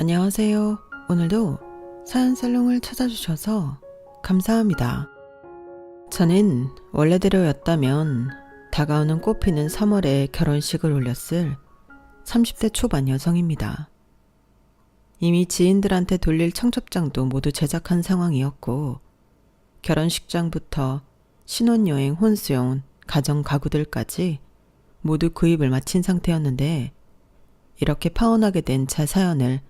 안녕하세요. 오늘도 사연살롱을 찾아주셔서 감사합니다. 저는 원래대로였다면 다가오는 꽃피는 3월에 결혼식을 올렸을 30대 초반 여성입니다. 이미 지인들한테 돌릴 청첩장도 모두 제작한 상황이었고 결혼식장부터 신혼여행, 혼수용, 가정 가구들까지 모두 구입을 마친 상태였는데 이렇게 파혼하게 된 제 사연을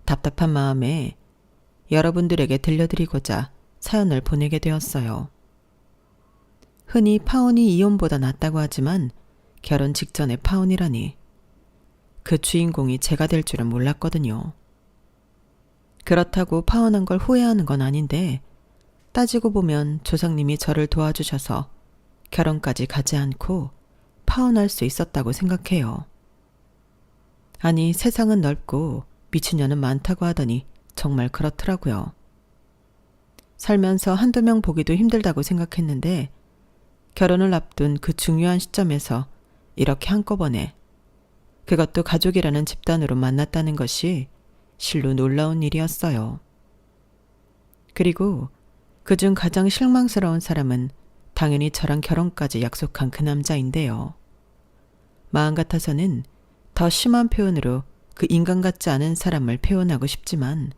답답한 마음에 여러분들에게 들려드리고자 사연을 보내게 되었어요. 흔히 파혼이 이혼보다 낫다고 하지만 결혼 직전에 파혼이라니 그 주인공이 제가 될 줄은 몰랐거든요. 그렇다고 파혼한 걸 후회하는 건 아닌데 따지고 보면 조상님이 저를 도와주셔서 결혼까지 가지 않고 파혼할 수 있었다고 생각해요. 아니, 세상은 넓고 미친년은 많다고 하더니 정말 그렇더라고요. 살면서 한두 명 보기도 힘들다고 생각했는데 결혼을 앞둔 그 중요한 시점에서 이렇게 한꺼번에 그것도 가족이라는 집단으로 만났다는 것이 실로 놀라운 일이었어요. 그리고 그중 가장 실망스러운 사람은 당연히 저랑 결혼까지 약속한 그 남자인데요. 마음 같아서는 더 심한 표현으로 그 인간 같지 않은 사람을 표현하고 싶지만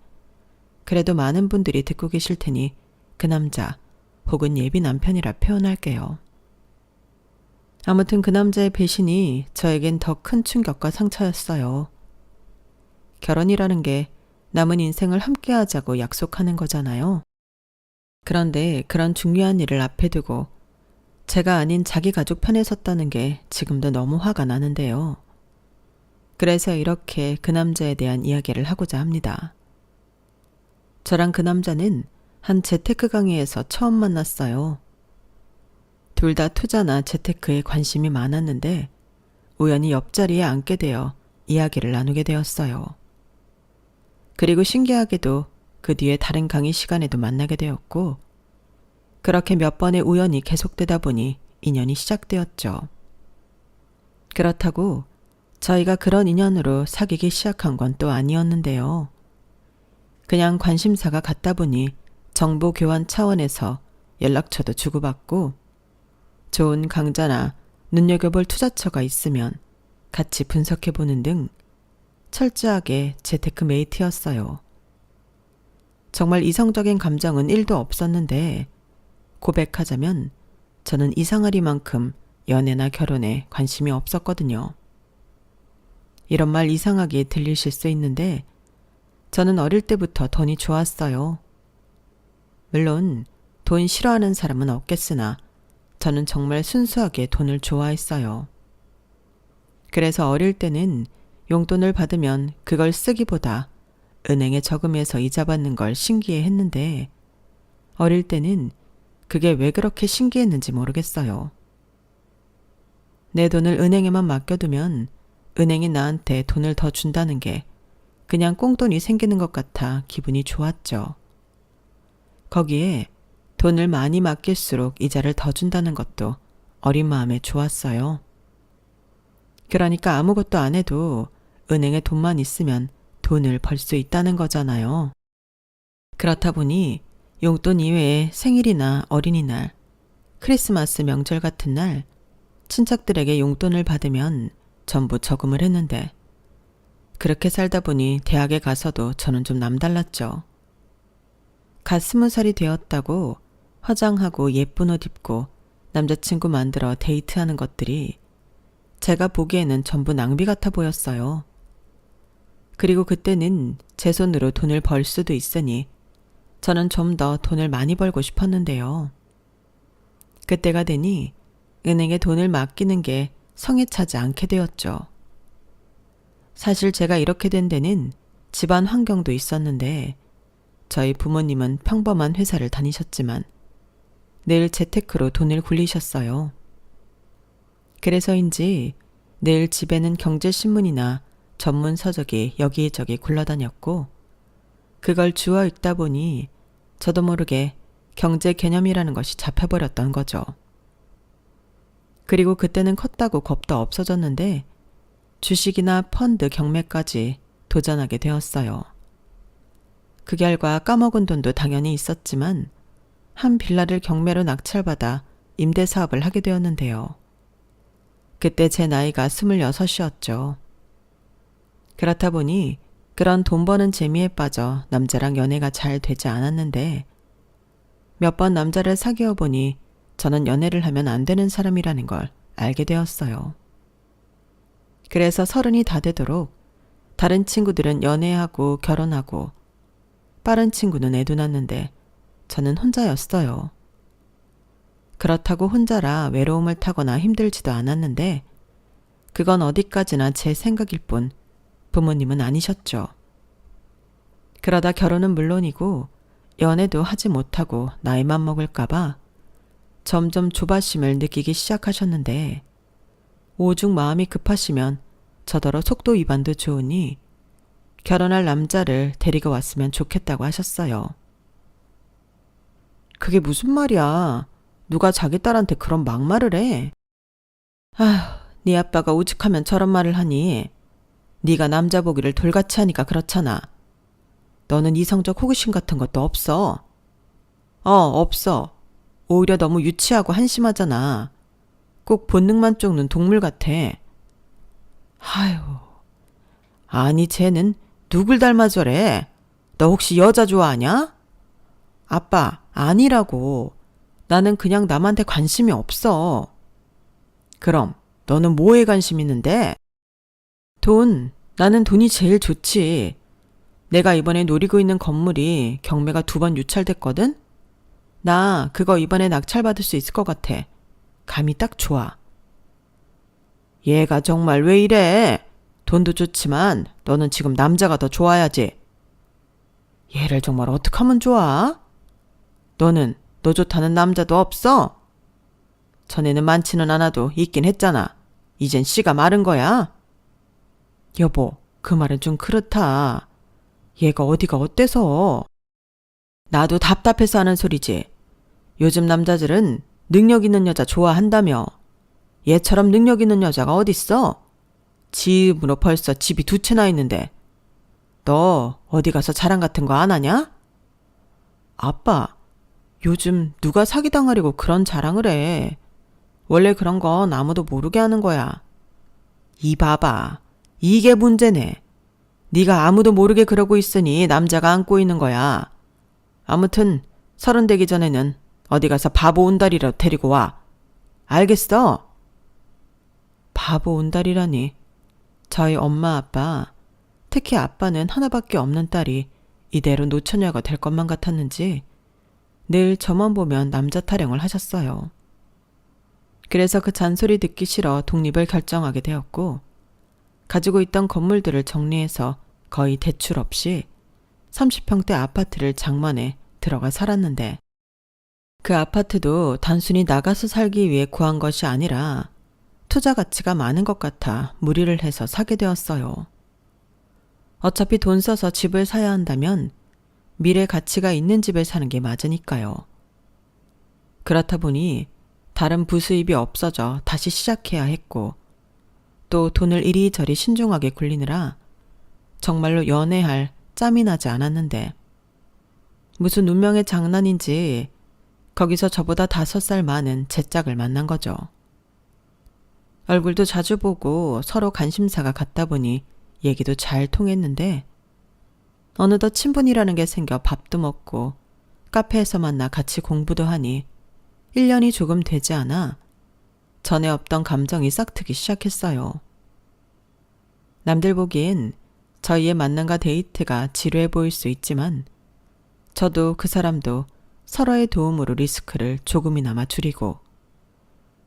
그래도 많은 분들이 듣고 계실 테니 그 남자 혹은 예비 남편이라 표현할게요. 아무튼 그 남자의 배신이 저에겐 더 큰 충격과 상처였어요. 결혼이라는 게 남은 인생을 함께하자고 약속하는 거잖아요. 그런데 그런 중요한 일을 앞에 두고 제가 아닌 자기 가족 편에 섰다는 게 지금도 너무 화가 나는데요. 그래서 이렇게 그 남자에 대한 이야기를 하고자 합니다. 저랑 그 남자는 한 재테크 강의에서 처음 만났어요. 둘 다 투자나 재테크에 관심이 많았는데 우연히 옆자리에 앉게 되어 이야기를 나누게 되었어요. 그리고 신기하게도 그 뒤에 다른 강의 시간에도 만나게 되었고 그렇게 몇 번의 우연이 계속되다 보니 인연이 시작되었죠. 그렇다고 저희가 그런 인연으로 사귀기 시작한 건 또 아니었는데요. 그냥 관심사가 같다 보니 정보 교환 차원에서 연락처도 주고받고 좋은 강좌나 눈여겨볼 투자처가 있으면 같이 분석해보는 등 철저하게 재테크 메이트였어요. 정말 이성적인 감정은 1도 없었는데 고백하자면 저는 이상하리만큼 연애나 결혼에 관심이 없었거든요. 이런 말 이상하게 들리실 수 있는데 저는 어릴 때부터 돈이 좋았어요. 물론 돈 싫어하는 사람은 없겠으나 저는 정말 순수하게 돈을 좋아했어요. 그래서 어릴 때는 용돈을 받으면 그걸 쓰기보다 은행에 저금해서 이자 받는 걸 신기해했는데 어릴 때는 그게 왜 그렇게 신기했는지 모르겠어요. 내 돈을 은행에만 맡겨두면 은행이 나한테 돈을 더 준다는 게 그냥 꽁돈이 생기는 것 같아 기분이 좋았죠. 거기에 돈을 많이 맡길수록 이자를 더 준다는 것도 어린 마음에 좋았어요. 그러니까 아무것도 안 해도 은행에 돈만 있으면 돈을 벌 수 있다는 거잖아요. 그렇다 보니 용돈 이외에 생일이나 어린이날, 크리스마스 명절 같은 날 친척들에게 용돈을 받으면 전부 저금을 했는데 그렇게 살다 보니 대학에 가서도 저는 좀 남달랐죠. 갓 20살이 되었다고 화장하고 예쁜 옷 입고 남자친구 만들어 데이트하는 것들이 제가 보기에는 전부 낭비 같아 보였어요. 그리고 그때는 제 손으로 돈을 벌 수도 있으니 저는 좀 더 돈을 많이 벌고 싶었는데요. 그때가 되니 은행에 돈을 맡기는 게 성에 차지 않게 되었죠. 사실 제가 이렇게 된 데는 집안 환경도 있었는데 저희 부모님은 평범한 회사를 다니셨지만 늘 재테크로 돈을 굴리셨어요. 그래서인지 늘 집에는 경제신문이나 전문 서적이 여기저기 굴러다녔고 그걸 주워 읽다 보니 저도 모르게 경제 개념이라는 것이 잡혀버렸던 거죠. 그리고 그때는 컸다고 겁도 없어졌는데 주식이나 펀드 경매까지 도전하게 되었어요. 그 결과 까먹은 돈도 당연히 있었지만 한 빌라를 경매로 낙찰받아 임대 사업을 하게 되었는데요. 그때 제 나이가 26이었죠. 그렇다 보니 그런 돈 버는 재미에 빠져 남자랑 연애가 잘 되지 않았는데 몇 번 남자를 사귀어 보니 저는 연애를 하면 안 되는 사람이라는 걸 알게 되었어요. 그래서 30이 다 되도록 다른 친구들은 연애하고 결혼하고 빠른 친구는 애도 낳는데 저는 혼자였어요. 그렇다고 혼자라 외로움을 타거나 힘들지도 않았는데 그건 어디까지나 제 생각일 뿐 부모님은 아니셨죠. 그러다 결혼은 물론이고 연애도 하지 못하고 나이만 먹을까봐 점점 조바심을 느끼기 시작하셨는데 오죽 마음이 급하시면 저더러 속도 위반도 좋으니 결혼할 남자를 데리고 왔으면 좋겠다고 하셨어요. 그게 무슨 말이야. 누가 자기 딸한테 그런 막말을 해. 아휴, 네 아빠가 오죽하면 저런 말을 하니. 네가 남자 보기를 돌같이 하니까 그렇잖아. 너는 이성적 호기심 같은 것도 없어. 없어. 오히려 너무 유치하고 한심하잖아. 꼭 본능만 쫓는 동물 같아. 아휴, 아니 쟤는 누굴 닮아 저래? 너 혹시 여자 좋아하냐? 아빠, 아니라고. 나는 그냥 남한테 관심이 없어. 그럼 너는 뭐에 관심 있는데? 돈. 나는 돈이 제일 좋지. 내가 이번에 노리고 있는 건물이 경매가 2번 유찰됐거든? 나 그거 이번에 낙찰받을 수 있을 것 같아. 감이 딱 좋아. 얘가 정말 왜 이래? 돈도 좋지만 너는 지금 남자가 더 좋아야지. 얘를 정말 어떡하면 좋아? 너는 너 좋다는 남자도 없어? 전에는 많지는 않아도 있긴 했잖아. 이젠 씨가 마른 거야? 여보, 그 말은 좀 그렇다. 얘가 어디가 어때서? 나도 답답해서 하는 소리지. 요즘 남자들은 능력 있는 여자 좋아한다며. 얘처럼 능력 있는 여자가 어딨어? 집으로 벌써 집이 2채나 있는데. 너 어디 가서 자랑 같은 거 안 하냐? 아빠, 요즘 누가 사기당하려고 그런 자랑을 해. 원래 그런 건 아무도 모르게 하는 거야. 이 봐봐. 이게 문제네. 네가 아무도 모르게 그러고 있으니 남자가 안고 있는 거야. 아무튼 30 되기 전에는 어디 가서 바보 온다리로 데리고 와. 알겠어? 바보 온다리라니. 저희 엄마 아빠, 특히 아빠는 하나밖에 없는 딸이 이대로 노처녀가 될 것만 같았는지 늘 저만 보면 남자 타령을 하셨어요. 그래서 그 잔소리 듣기 싫어 독립을 결정하게 되었고 가지고 있던 건물들을 정리해서 거의 대출 없이 30평대 아파트를 장만해 들어가 살았는데 그 아파트도 단순히 나가서 살기 위해 구한 것이 아니라 투자 가치가 많은 것 같아 무리를 해서 사게 되었어요. 어차피 돈 써서 집을 사야 한다면 미래 가치가 있는 집을 사는 게 맞으니까요. 그렇다 보니 다른 부수입이 없어져 다시 시작해야 했고 또 돈을 이리저리 신중하게 굴리느라 정말로 연애할 짬이 나지 않았는데 무슨 운명의 장난인지 거기서 저보다 5살 많은 제 짝을 만난 거죠. 얼굴도 자주 보고 서로 관심사가 같다 보니 얘기도 잘 통했는데 어느덧 친분이라는 게 생겨 밥도 먹고 카페에서 만나 같이 공부도 하니 1년이 조금 되지 않아 전에 없던 감정이 싹트기 시작했어요. 남들 보기엔 저희의 만남과 데이트가 지루해 보일 수 있지만 저도 그 사람도 서로의 도움으로 리스크를 조금이나마 줄이고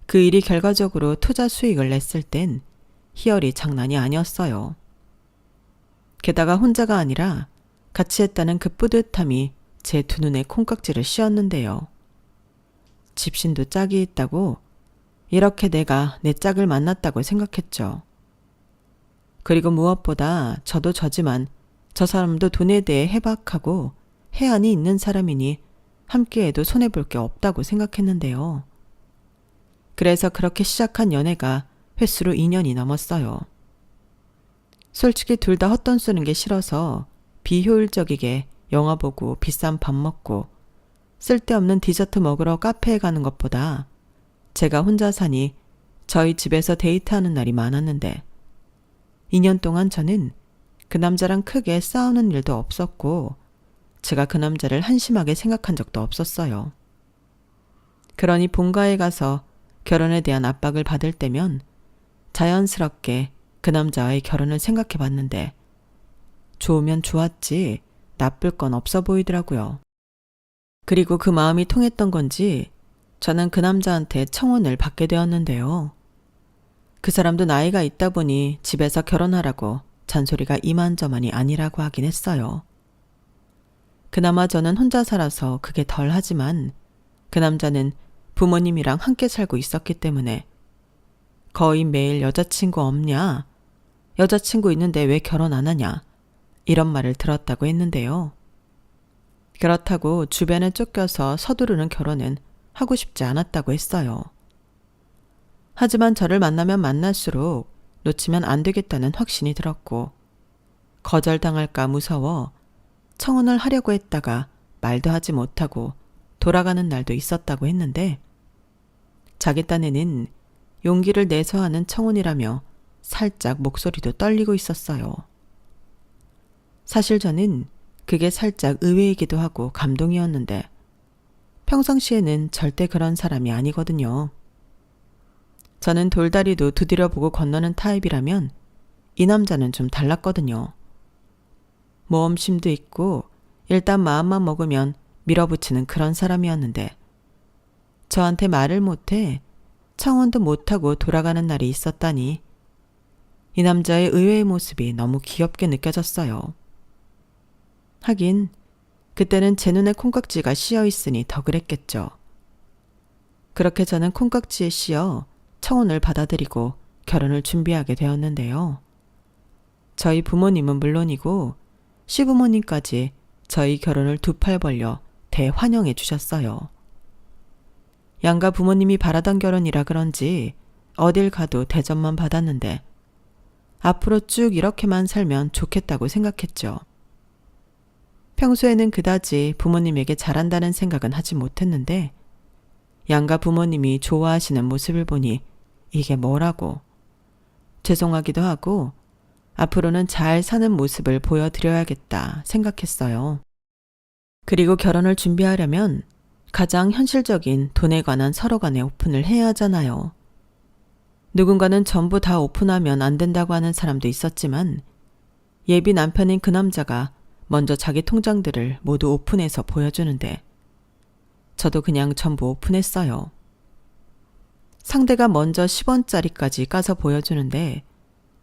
그 일이 결과적으로 투자 수익을 냈을 땐 희열이 장난이 아니었어요. 게다가 혼자가 아니라 같이 했다는 그 뿌듯함이 제 두 눈에 콩깍지를 씌웠는데요. 집신도 짝이 있다고 이렇게 내가 내 짝을 만났다고 생각했죠. 그리고 무엇보다 저도 저지만 저 사람도 돈에 대해 해박하고 해안이 있는 사람이니 함께해도 손해볼 게 없다고 생각했는데요. 그래서 그렇게 시작한 연애가 횟수로 2년이 넘었어요. 솔직히 둘 다 헛돈 쓰는 게 싫어서 비효율적이게 영화 보고 비싼 밥 먹고 쓸데없는 디저트 먹으러 카페에 가는 것보다 제가 혼자 사니 저희 집에서 데이트하는 날이 많았는데 2년 동안 저는 그 남자랑 크게 싸우는 일도 없었고 제가 그 남자를 한심하게 생각한 적도 없었어요. 그러니 본가에 가서 결혼에 대한 압박을 받을 때면 자연스럽게 그 남자와의 결혼을 생각해 봤는데 좋으면 좋았지 나쁠 건 없어 보이더라고요. 그리고 그 마음이 통했던 건지 저는 그 남자한테 청혼을 받게 되었는데요. 그 사람도 나이가 있다 보니 집에서 결혼하라고 잔소리가 이만저만이 아니라고 하긴 했어요. 그나마 저는 혼자 살아서 그게 덜 하지만 그 남자는 부모님이랑 함께 살고 있었기 때문에 거의 매일 여자친구 없냐? 여자친구 있는데 왜 결혼 안 하냐? 이런 말을 들었다고 했는데요. 그렇다고 주변에 쫓겨서 서두르는 결혼은 하고 싶지 않았다고 했어요. 하지만 저를 만나면 만날수록 놓치면 안 되겠다는 확신이 들었고 거절당할까 무서워 청혼을 하려고 했다가 말도 하지 못하고 돌아가는 날도 있었다고 했는데 자기 딴에는 용기를 내서 하는 청혼이라며 살짝 목소리도 떨리고 있었어요. 사실 저는 그게 살짝 의외이기도 하고 감동이었는데 평상시에는 절대 그런 사람이 아니거든요. 저는 돌다리도 두드려보고 건너는 타입이라면 이 남자는 좀 달랐거든요. 모험심도 있고 일단 마음만 먹으면 밀어붙이는 그런 사람이었는데 저한테 말을 못해 청혼도 못하고 돌아가는 날이 있었다니 이 남자의 의외의 모습이 너무 귀엽게 느껴졌어요. 하긴 그때는 제 눈에 콩깍지가 씌어 있으니 더 그랬겠죠. 그렇게 저는 콩깍지에 씌어 청혼을 받아들이고 결혼을 준비하게 되었는데요. 저희 부모님은 물론이고 시부모님까지 저희 결혼을 두 팔 벌려 대환영해 주셨어요. 양가 부모님이 바라던 결혼이라 그런지 어딜 가도 대접만 받았는데 앞으로 쭉 이렇게만 살면 좋겠다고 생각했죠. 평소에는 그다지 부모님에게 잘한다는 생각은 하지 못했는데 양가 부모님이 좋아하시는 모습을 보니 이게 뭐라고 죄송하기도 하고 앞으로는 잘 사는 모습을 보여드려야겠다 생각했어요. 그리고 결혼을 준비하려면 가장 현실적인 돈에 관한 서로 간의 오픈을 해야 하잖아요. 누군가는 전부 다 오픈하면 안 된다고 하는 사람도 있었지만 예비 남편인 그 남자가 먼저 자기 통장들을 모두 오픈해서 보여주는데 저도 그냥 전부 오픈했어요. 상대가 먼저 10원짜리까지 까서 보여주는데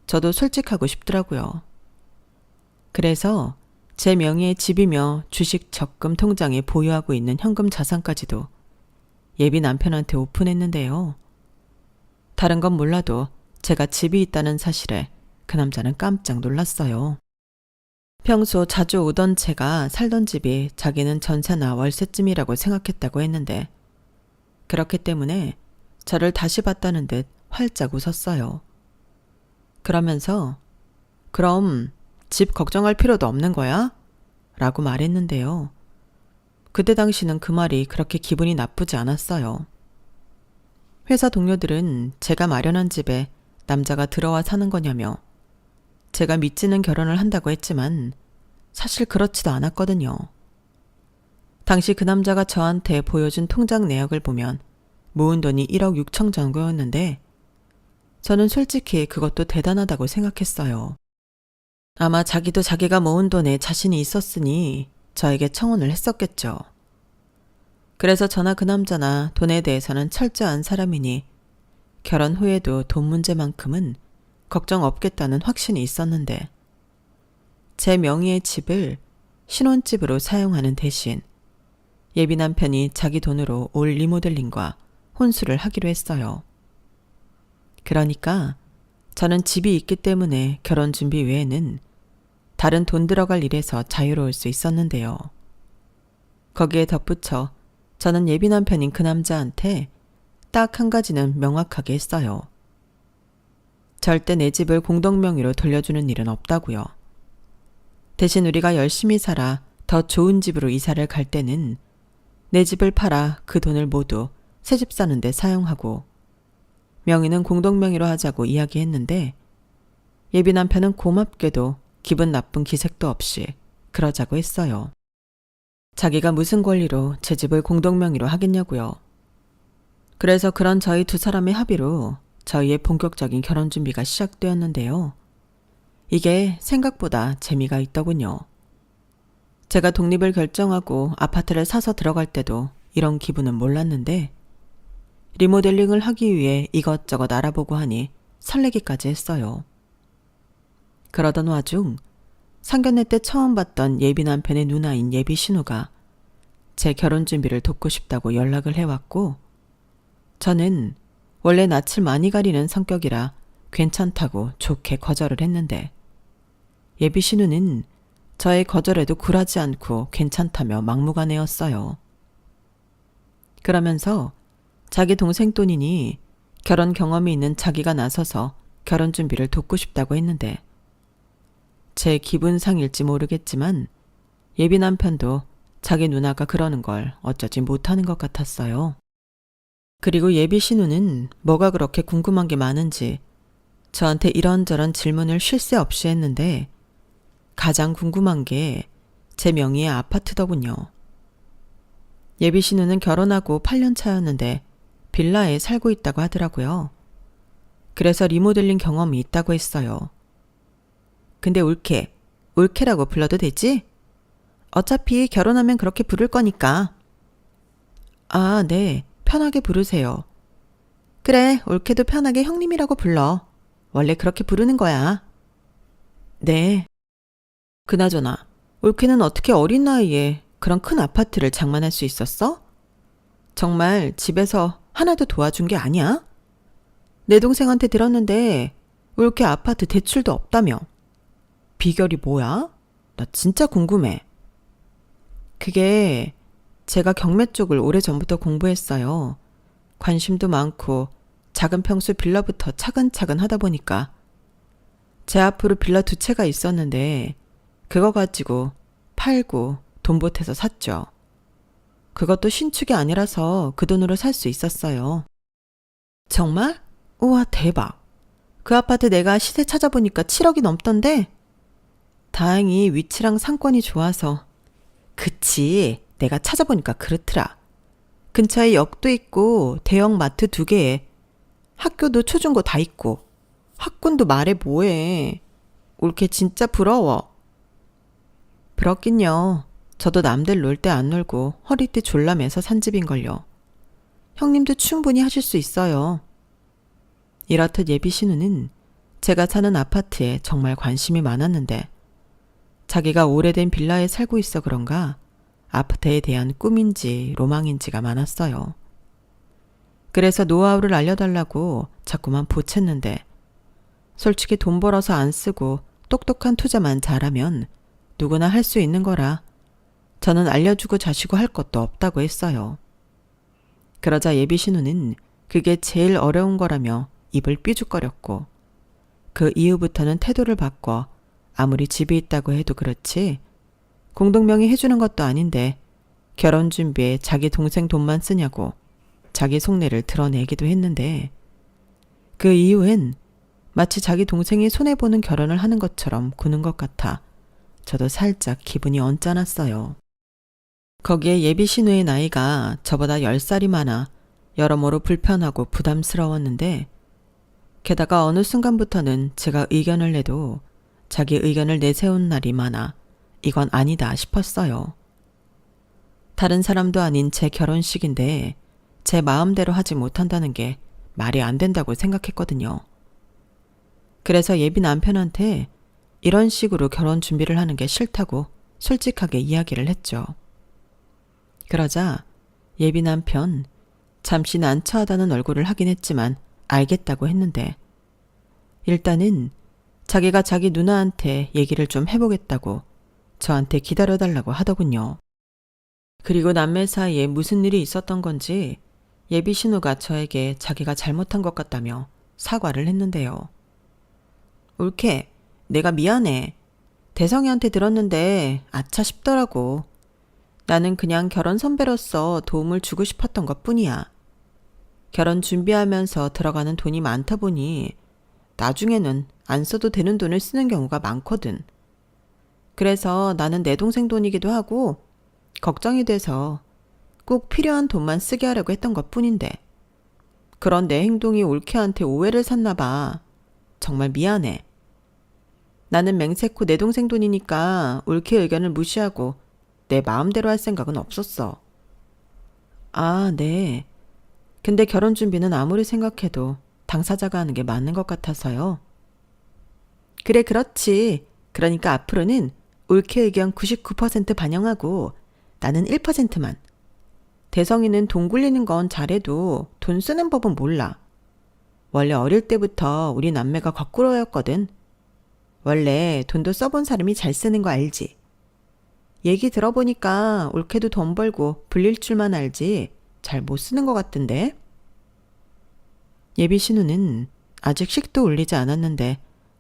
저도 솔직하고 싶더라고요. 그래서 제 명의의 집이며 주식 적금 통장에 보유하고 있는 현금 자산까지도 예비 남편한테 오픈했는데요. 다른 건 몰라도 제가 집이 있다는 사실에 그 남자는 깜짝 놀랐어요. 평소 자주 오던 제가 살던 집이 자기는 전세나 월세쯤이라고 생각했다고 했는데 그렇기 때문에 저를 다시 봤다는 듯 활짝 웃었어요. 그러면서 그럼 집 걱정할 필요도 없는 거야? 라고 말했는데요. 그때 당시는 그 말이 그렇게 기분이 나쁘지 않았어요. 회사 동료들은 제가 마련한 집에 남자가 들어와 사는 거냐며 제가 믿지는 결혼을 한다고 했지만 사실 그렇지도 않았거든요. 당시 그 남자가 저한테 보여준 통장 내역을 보면 모은 돈이 1억 6천 정도였는데 저는 솔직히 그것도 대단하다고 생각했어요. 아마 자기도 자기가 모은 돈에 자신이 있었으니 저에게 청혼을 했었겠죠. 그래서 저나 그 남자나 돈에 대해서는 철저한 사람이니 결혼 후에도 돈 문제만큼은 걱정 없겠다는 확신이 있었는데 제 명의의 집을 신혼집으로 사용하는 대신 예비 남편이 자기 돈으로 올 리모델링과 혼수를 하기로 했어요. 그러니까 저는 집이 있기 때문에 결혼 준비 외에는 다른 돈 들어갈 일에서 자유로울 수 있었는데요. 거기에 덧붙여 저는 예비 남편인 그 남자한테 딱 한 가지는 명확하게 했어요. 절대 내 집을 공동 명의로 돌려주는 일은 없다고요. 대신 우리가 열심히 살아 더 좋은 집으로 이사를 갈 때는 내 집을 팔아 그 돈을 모두 새 집 사는 데 사용하고 명의는 공동명의로 하자고 이야기했는데 예비 남편은 고맙게도 기분 나쁜 기색도 없이 그러자고 했어요. 자기가 무슨 권리로 제 집을 공동명의로 하겠냐고요. 그래서 그런 저희 두 사람의 합의로 저희의 본격적인 결혼 준비가 시작되었는데요. 이게 생각보다 재미가 있더군요. 제가 독립을 결정하고 아파트를 사서 들어갈 때도 이런 기분은 몰랐는데 리모델링을 하기 위해 이것저것 알아보고 하니 설레기까지 했어요. 그러던 와중 상견례 때 처음 봤던 예비 남편의 누나인 예비 신우가 제 결혼 준비를 돕고 싶다고 연락을 해왔고 저는 원래 낯을 많이 가리는 성격이라 괜찮다고 좋게 거절을 했는데 예비 신우는 저의 거절에도 굴하지 않고 괜찮다며 막무가내였어요. 그러면서 자기 동생 돈이니 결혼 경험이 있는 자기가 나서서 결혼 준비를 돕고 싶다고 했는데 제 기분 상일지 모르겠지만 예비 남편도 자기 누나가 그러는 걸 어쩌지 못하는 것 같았어요. 그리고 예비 신우는 뭐가 그렇게 궁금한 게 많은지 저한테 이런저런 질문을 쉴 새 없이 했는데 가장 궁금한 게 제 명의의 아파트더군요. 예비 신우는 결혼하고 8년 차였는데 빌라에 살고 있다고 하더라고요. 그래서 리모델링 경험이 있다고 했어요. 근데 올케라고 불러도 되지? 어차피 결혼하면 그렇게 부를 거니까. 아, 네. 편하게 부르세요. 그래, 올케도 편하게 형님이라고 불러. 원래 그렇게 부르는 거야. 네. 그나저나 올케는 어떻게 어린 나이에 그런 큰 아파트를 장만할 수 있었어? 정말 집에서 하나도 도와준 게 아니야? 내 동생한테 들었는데 올케 아파트 대출도 없다며. 비결이 뭐야? 나 진짜 궁금해. 그게 제가 경매 쪽을 오래전부터 공부했어요. 관심도 많고 작은 평수 빌라부터 차근차근 하다 보니까 제 앞으로 빌라 2채가 있었는데 그거 가지고 팔고 돈 보태서 샀죠. 그것도 신축이 아니라서 그 돈으로 살 수 있었어요. 정말? 우와, 대박. 그 아파트 내가 시세 찾아보니까 7억이 넘던데? 다행히 위치랑 상권이 좋아서. 그치, 내가 찾아보니까 그렇더라. 근처에 역도 있고 대형 마트 2개에 학교도 초중고 다 있고 학군도 말해 뭐해. 올케 진짜 부러워. 부럽긴요. 저도 남들 놀 때 안 놀고 허리띠 졸라매서 산 집인걸요. 형님도 충분히 하실 수 있어요. 이렇듯 예비 신우는 제가 사는 아파트에 정말 관심이 많았는데 자기가 오래된 빌라에 살고 있어 그런가 아파트에 대한 꿈인지 로망인지가 많았어요. 그래서 노하우를 알려달라고 자꾸만 보챘는데 솔직히 돈 벌어서 안 쓰고 똑똑한 투자만 잘하면 누구나 할 수 있는 거라 저는 알려주고 자시고 할 것도 없다고 했어요. 그러자 예비 신우는 그게 제일 어려운 거라며 입을 삐죽거렸고 그 이후부터는 태도를 바꿔 아무리 집이 있다고 해도 그렇지 공동명의 해주는 것도 아닌데 결혼 준비에 자기 동생 돈만 쓰냐고 자기 속내를 드러내기도 했는데 그 이후엔 마치 자기 동생이 손해보는 결혼을 하는 것처럼 구는 것 같아 저도 살짝 기분이 언짢았어요. 거기에 예비 신우의 나이가 저보다 10살이 많아 여러모로 불편하고 부담스러웠는데 게다가 어느 순간부터는 제가 의견을 내도 자기 의견을 내세운 날이 많아 이건 아니다 싶었어요. 다른 사람도 아닌 제 결혼식인데 제 마음대로 하지 못한다는 게 말이 안 된다고 생각했거든요. 그래서 예비 남편한테 이런 식으로 결혼 준비를 하는 게 싫다고 솔직하게 이야기를 했죠. 그러자 예비 남편 잠시 난처하다는 얼굴을 하긴 했지만 알겠다고 했는데 일단은 자기가 자기 누나한테 얘기를 좀 해보겠다고 저한테 기다려달라고 하더군요. 그리고 남매 사이에 무슨 일이 있었던 건지 예비 신우가 저에게 자기가 잘못한 것 같다며 사과를 했는데요. 올케, 내가 미안해. 대성이한테 들었는데 아차 싶더라고. 나는 그냥 결혼 선배로서 도움을 주고 싶었던 것뿐이야. 결혼 준비하면서 들어가는 돈이 많다 보니 나중에는 안 써도 되는 돈을 쓰는 경우가 많거든. 그래서 나는 내 동생 돈이기도 하고 걱정이 돼서 꼭 필요한 돈만 쓰게 하려고 했던 것뿐인데 그런 내 행동이 올케한테 오해를 샀나 봐. 정말 미안해. 나는 맹세코 내 동생 돈이니까 올케 의견을 무시하고 내 마음대로 할 생각은 없었어. 아, 네. 근데 결혼 준비는 아무리 생각해도 당사자가 하는 게 맞는 것 같아서요. 그래, 그렇지. 그러니까 앞으로는 올케 의견 99% 반영하고 나는 1%만. 대성이는 돈 굴리는 건 잘해도 돈 쓰는 법은 몰라. 원래 어릴 때부터 우리 남매가 거꾸로였거든. 원래 돈도 써본 사람이 잘 쓰는 거 알지? 얘기 들어보니까 올케도 돈 벌고 불릴 줄만 알지 잘 못 쓰는 것 같던데. 예비 신우는 아직 식도 올리지 않았는데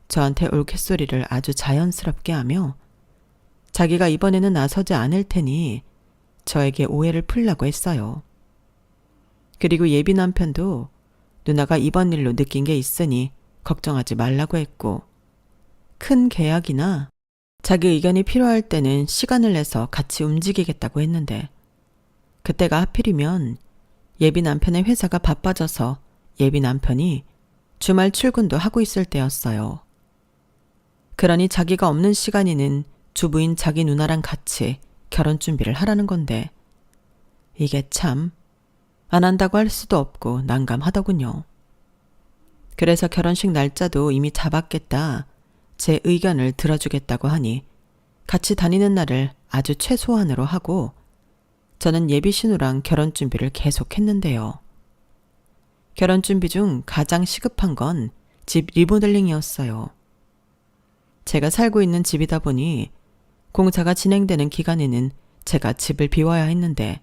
저한테 올케소리를 아주 자연스럽게 하며 자기가 이번에는 나서지 않을 테니 저에게 오해를 풀라고 했어요. 그리고 예비 남편도 누나가 이번 일로 느낀 게 있으니 걱정하지 말라고 했고 큰 계약이나 자기 의견이 필요할 때는 시간을 내서 같이 움직이겠다고 했는데 그때가 하필이면 예비 남편의 회사가 바빠져서 예비 남편이 주말 출근도 하고 있을 때였어요. 그러니 자기가 없는 시간에는 주부인 자기 누나랑 같이 결혼 준비를 하라는 건데 이게 참 안 한다고 할 수도 없고 난감하더군요. 그래서 결혼식 날짜도 이미 잡았겠다. 제 의견을 들어주겠다고 하니 같이 다니는 날을 아주 최소한으로 하고 저는 예비 신우랑 결혼 준비를 계속했는데요. 결혼 준비 중 가장 시급한 건 집 리모델링이었어요. 제가 살고 있는 집이다 보니 공사가 진행되는 기간에는 제가 집을 비워야 했는데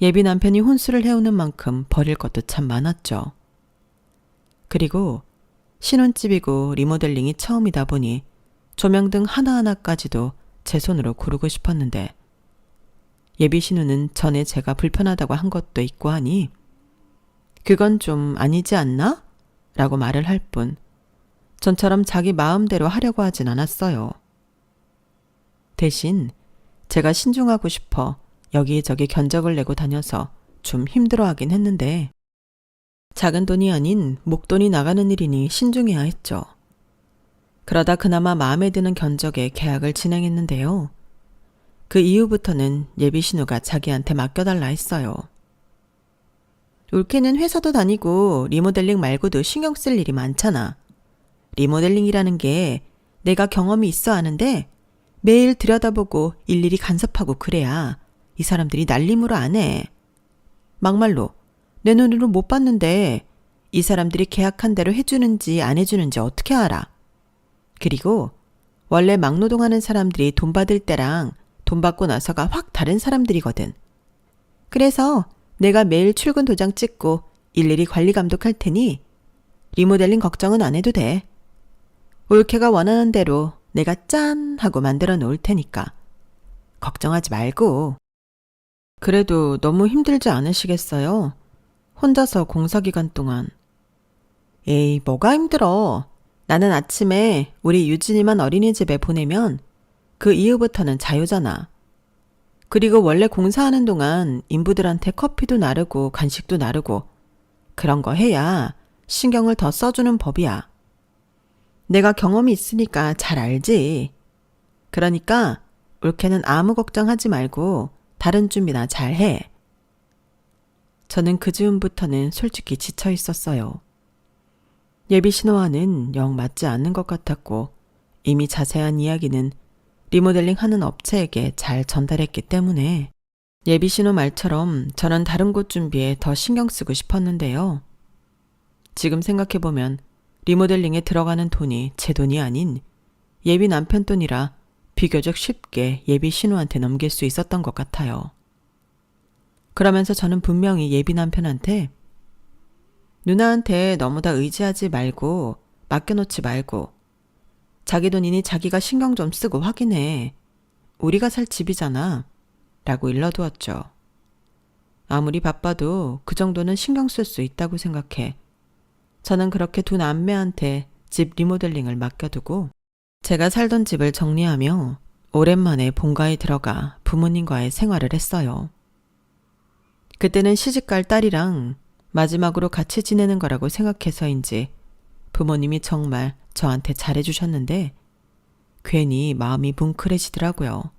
예비 남편이 혼수를 해오는 만큼 버릴 것도 참 많았죠. 그리고 신혼집이고 리모델링이 처음이다 보니 조명등 하나하나까지도 제 손으로 고르고 싶었는데 예비 신우는 전에 제가 불편하다고 한 것도 있고 하니 그건 좀 아니지 않나? 라고 말을 할 뿐 전처럼 자기 마음대로 하려고 하진 않았어요. 대신 제가 신중하고 싶어 여기저기 견적을 내고 다녀서 좀 힘들어하긴 했는데 작은 돈이 아닌 목돈이 나가는 일이니 신중해야 했죠. 그러다 그나마 마음에 드는 견적에 계약을 진행했는데요. 그 이후부터는 예비 신우가 자기한테 맡겨달라 했어요. 올케는 회사도 다니고 리모델링 말고도 신경 쓸 일이 많잖아. 리모델링이라는 게 내가 경험이 있어 하는데 매일 들여다보고 일일이 간섭하고 그래야 이 사람들이 날림으로 안 해. 막말로 내 눈으로 못 봤는데 이 사람들이 계약한 대로 해주는지 안 해주는지 어떻게 알아? 그리고 원래 막노동하는 사람들이 돈 받을 때랑 돈 받고 나서가 확 다른 사람들이거든. 그래서 내가 매일 출근 도장 찍고 일일이 관리 감독할 테니 리모델링 걱정은 안 해도 돼. 올케가 원하는 대로 내가 짠 하고 만들어 놓을 테니까 걱정하지 말고. 그래도 너무 힘들지 않으시겠어요? 혼자서 공사 기간 동안. 에이, 뭐가 힘들어. 나는 아침에 우리 유진이만 어린이집에 보내면 그 이후부터는 자유잖아. 그리고 원래 공사하는 동안 인부들한테 커피도 나르고 간식도 나르고 그런 거 해야 신경을 더 써주는 법이야. 내가 경험이 있으니까 잘 알지. 그러니까 올케는 아무 걱정하지 말고 다른 준비나 잘 해. 저는 그 즈음부터는 솔직히 지쳐 있었어요. 예비 신호와는 영 맞지 않는 것 같았고 이미 자세한 이야기는 리모델링 하는 업체에게 잘 전달했기 때문에 예비 신호 말처럼 저는 다른 곳 준비에 더 신경 쓰고 싶었는데요. 지금 생각해보면 리모델링에 들어가는 돈이 제 돈이 아닌 예비 남편 돈이라 비교적 쉽게 예비 신우한테 넘길 수 있었던 것 같아요. 그러면서 저는 분명히 예비 남편한테 누나한테 너무 다 의지하지 말고 맡겨놓지 말고 자기 돈이니 자기가 신경 좀 쓰고 확인해. 우리가 살 집이잖아. 라고 일러두었죠. 아무리 바빠도 그 정도는 신경 쓸 수 있다고 생각해 저는 그렇게 두 남매한테 집 리모델링을 맡겨두고 제가 살던 집을 정리하며 오랜만에 본가에 들어가 부모님과의 생활을 했어요. 그때는 시집갈 딸이랑 마지막으로 같이 지내는 거라고 생각해서인지 부모님이 정말 저한테 잘해주셨는데 괜히 마음이 뭉클해지더라고요.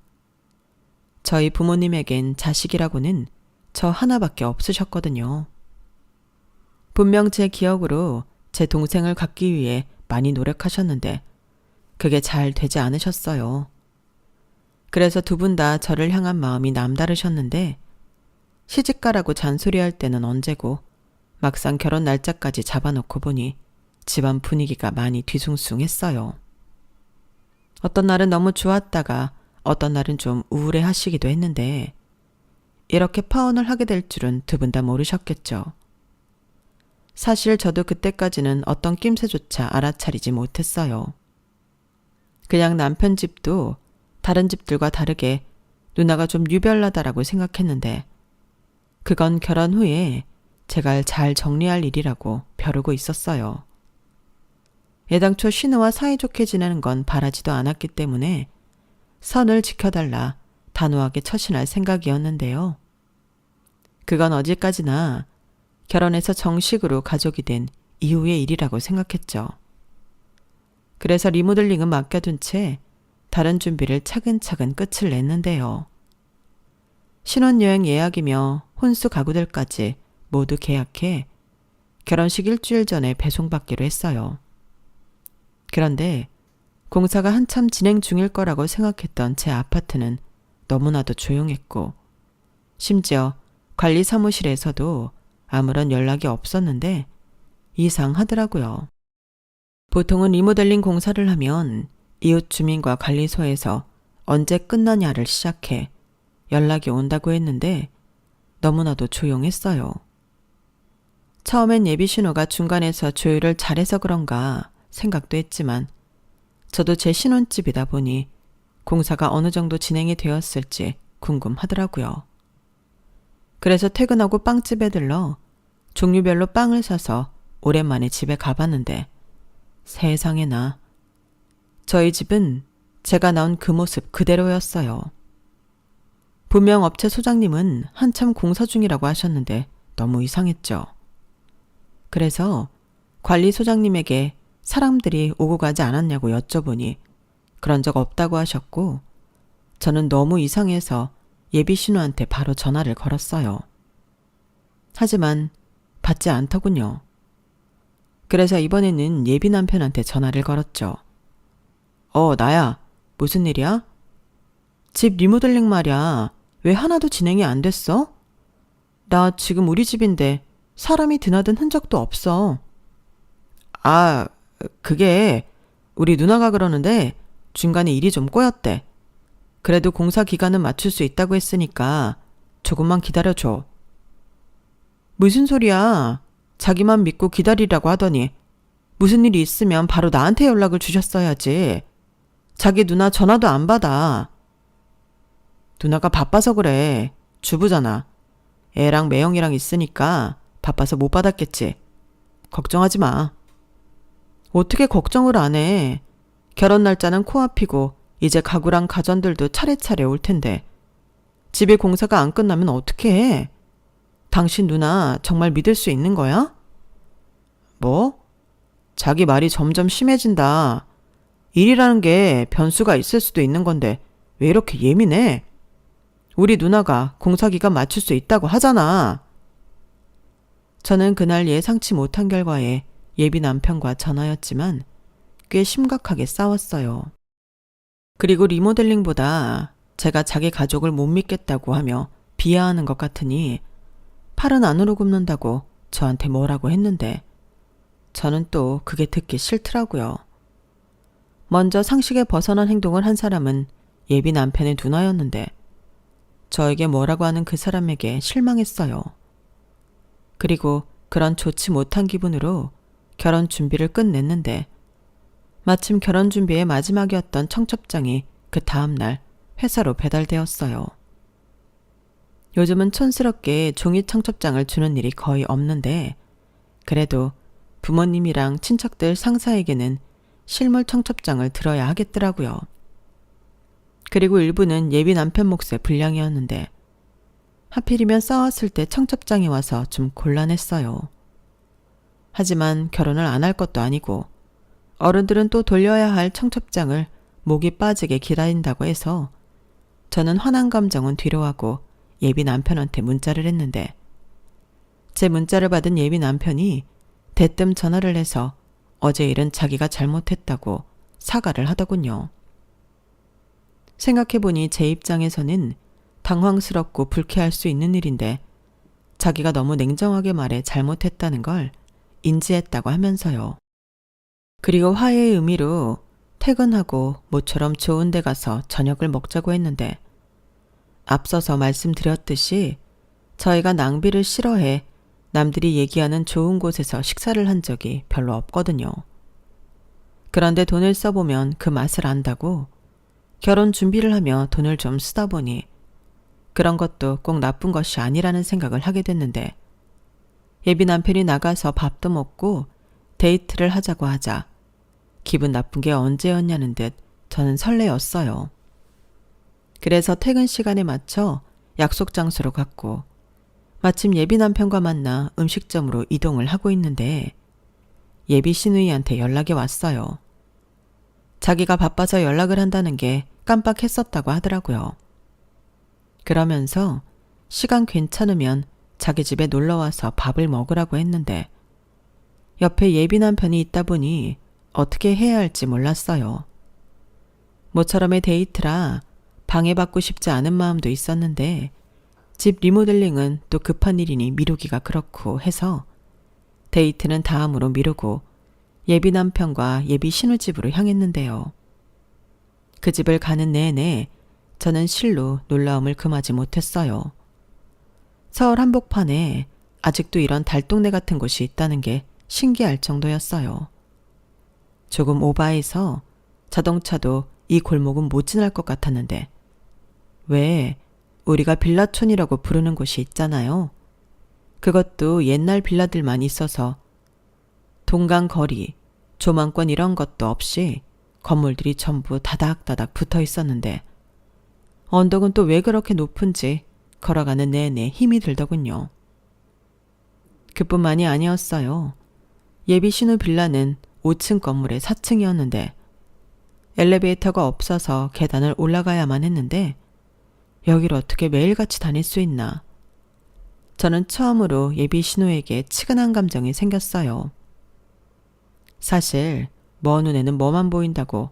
저희 부모님에겐 자식이라고는 저 하나밖에 없으셨거든요. 분명 제 기억으로 제 동생을 갖기 위해 많이 노력하셨는데 그게 잘 되지 않으셨어요. 그래서 두 분 다 저를 향한 마음이 남다르셨는데 시집가라고 잔소리할 때는 언제고 막상 결혼 날짜까지 잡아놓고 보니 집안 분위기가 많이 뒤숭숭했어요. 어떤 날은 너무 좋았다가 어떤 날은 좀 우울해 하시기도 했는데 이렇게 파혼을 하게 될 줄은 두 분 다 모르셨겠죠. 사실 저도 그때까지는 어떤 낌새조차 알아차리지 못했어요. 그냥 남편 집도 다른 집들과 다르게 누나가 좀 유별나다라고 생각했는데 그건 결혼 후에 제가 잘 정리할 일이라고 벼르고 있었어요. 애당초 신우와 사이좋게 지내는 건 바라지도 않았기 때문에 선을 지켜달라 단호하게 처신할 생각이었는데요. 그건 어디까지나 결혼해서 정식으로 가족이 된 이후의 일이라고 생각했죠. 그래서 리모델링은 맡겨둔 채 다른 준비를 차근차근 끝을 냈는데요. 신혼여행 예약이며 혼수 가구들까지 모두 계약해 결혼식 일주일 전에 배송받기로 했어요. 그런데 공사가 한참 진행 중일 거라고 생각했던 제 아파트는 너무나도 조용했고 심지어 관리 사무실에서도 아무런 연락이 없었는데 이상하더라고요. 보통은 리모델링 공사를 하면 이웃 주민과 관리소에서 언제 끝나냐를 시작해 연락이 온다고 했는데 너무나도 조용했어요. 처음엔 예비 신호가 중간에서 조율을 잘해서 그런가 생각도 했지만 저도 제 신혼집이다 보니 공사가 어느 정도 진행이 되었을지 궁금하더라고요. 그래서 퇴근하고 빵집에 들러 종류별로 빵을 사서 오랜만에 집에 가봤는데 세상에나 저희 집은 제가 나온 그 모습 그대로였어요. 분명 업체 소장님은 한참 공사 중이라고 하셨는데 너무 이상했죠. 그래서 관리 소장님에게 사람들이 오고 가지 않았냐고 여쭤보니 그런 적 없다고 하셨고 저는 너무 이상해서 예비 신우한테 바로 전화를 걸었어요. 하지만 받지 않더군요. 그래서 이번에는 예비 남편한테 전화를 걸었죠. 나야. 무슨 일이야? 집 리모델링 말이야. 왜 하나도 진행이 안 됐어? 나 지금 우리 집인데 사람이 드나든 흔적도 없어. 그게 우리 누나가 그러는데 중간에 일이 좀 꼬였대. 그래도 공사 기간은 맞출 수 있다고 했으니까 조금만 기다려줘. 무슨 소리야? 자기만 믿고 기다리라고 하더니 무슨 일이 있으면 바로 나한테 연락을 주셨어야지. 자기 누나 전화도 안 받아. 누나가 바빠서 그래. 주부잖아. 애랑 매형이랑 있으니까 바빠서 못 받았겠지. 걱정하지 마. 어떻게 걱정을 안 해. 결혼 날짜는 코앞이고 이제 가구랑 가전들도 차례차례 올 텐데 집에 공사가 안 끝나면 어떻게 해? 당신 누나 정말 믿을 수 있는 거야? 뭐? 자기 말이 점점 심해진다. 일이라는 게 변수가 있을 수도 있는 건데 왜 이렇게 예민해? 우리 누나가 공사기간 맞출 수 있다고 하잖아. 저는 그날 예상치 못한 결과에 예비 남편과 전화였지만 꽤 심각하게 싸웠어요. 그리고 리모델링보다 제가 자기 가족을 못 믿겠다고 하며 비하하는 것 같으니 팔은 안으로 굽는다고 저한테 뭐라고 했는데 저는 또 그게 듣기 싫더라고요. 먼저 상식에 벗어난 행동을 한 사람은 예비 남편의 누나였는데 저에게 뭐라고 하는 그 사람에게 실망했어요. 그리고 그런 좋지 못한 기분으로 결혼 준비를 끝냈는데 마침 결혼 준비의 마지막이었던 청첩장이 그 다음날 회사로 배달되었어요. 요즘은 촌스럽게 종이 청첩장을 주는 일이 거의 없는데 그래도 부모님이랑 친척들 상사에게는 실물 청첩장을 들어야 하겠더라고요. 그리고 일부는 예비 남편 몫의 분량이었는데 하필이면 싸웠을 때 청첩장이 와서 좀 곤란했어요. 하지만 결혼을 안 할 것도 아니고 어른들은 또 돌려야 할 청첩장을 목이 빠지게 기다린다고 해서 저는 화난 감정은 뒤로 하고 예비 남편한테 문자를 했는데 제 문자를 받은 예비 남편이 대뜸 전화를 해서 어제 일은 자기가 잘못했다고 사과를 하더군요. 생각해보니 제 입장에서는 당황스럽고 불쾌할 수 있는 일인데 자기가 너무 냉정하게 말해 잘못했다는 걸 인지했다고 하면서요. 그리고 화해의 의미로 퇴근하고 모처럼 좋은 데 가서 저녁을 먹자고 했는데 앞서서 말씀드렸듯이 저희가 낭비를 싫어해 남들이 얘기하는 좋은 곳에서 식사를 한 적이 별로 없거든요. 그런데 돈을 써보면 그 맛을 안다고 결혼 준비를 하며 돈을 좀 쓰다 보니 그런 것도 꼭 나쁜 것이 아니라는 생각을 하게 됐는데 예비 남편이 나가서 밥도 먹고 데이트를 하자고 하자 기분 나쁜 게 언제였냐는 듯 저는 설레었어요. 그래서 퇴근 시간에 맞춰 약속 장소로 갔고 마침 예비 남편과 만나 음식점으로 이동을 하고 있는데 예비 시누이한테 연락이 왔어요. 자기가 바빠서 연락을 한다는 게 깜빡했었다고 하더라고요. 그러면서 시간 괜찮으면 자기 집에 놀러와서 밥을 먹으라고 했는데 옆에 예비 남편이 있다 보니 어떻게 해야 할지 몰랐어요. 모처럼의 데이트라 방해받고 싶지 않은 마음도 있었는데 집 리모델링은 또 급한 일이니 미루기가 그렇고 해서 데이트는 다음으로 미루고 예비 남편과 예비 신우집으로 향했는데요. 그 집을 가는 내내 저는 실로 놀라움을 금하지 못했어요. 서울 한복판에 아직도 이런 달동네 같은 곳이 있다는 게 신기할 정도였어요. 조금 오바해서 자동차도 이 골목은 못 지날 것 같았는데 왜 우리가 빌라촌이라고 부르는 곳이 있잖아요. 그것도 옛날 빌라들만 있어서 동강거리, 조망권 이런 것도 없이 건물들이 전부 다닥다닥 붙어 있었는데 언덕은 또 왜 그렇게 높은지 걸어가는 내내 힘이 들더군요. 그뿐만이 아니었어요. 예비 신우 빌라는 5층 건물의 4층이었는데 엘리베이터가 없어서 계단을 올라가야만 했는데 여기를 어떻게 매일같이 다닐 수 있나. 저는 처음으로 예비 신우에게 치근한 감정이 생겼어요. 사실 먼 눈에는 뭐만 보인다고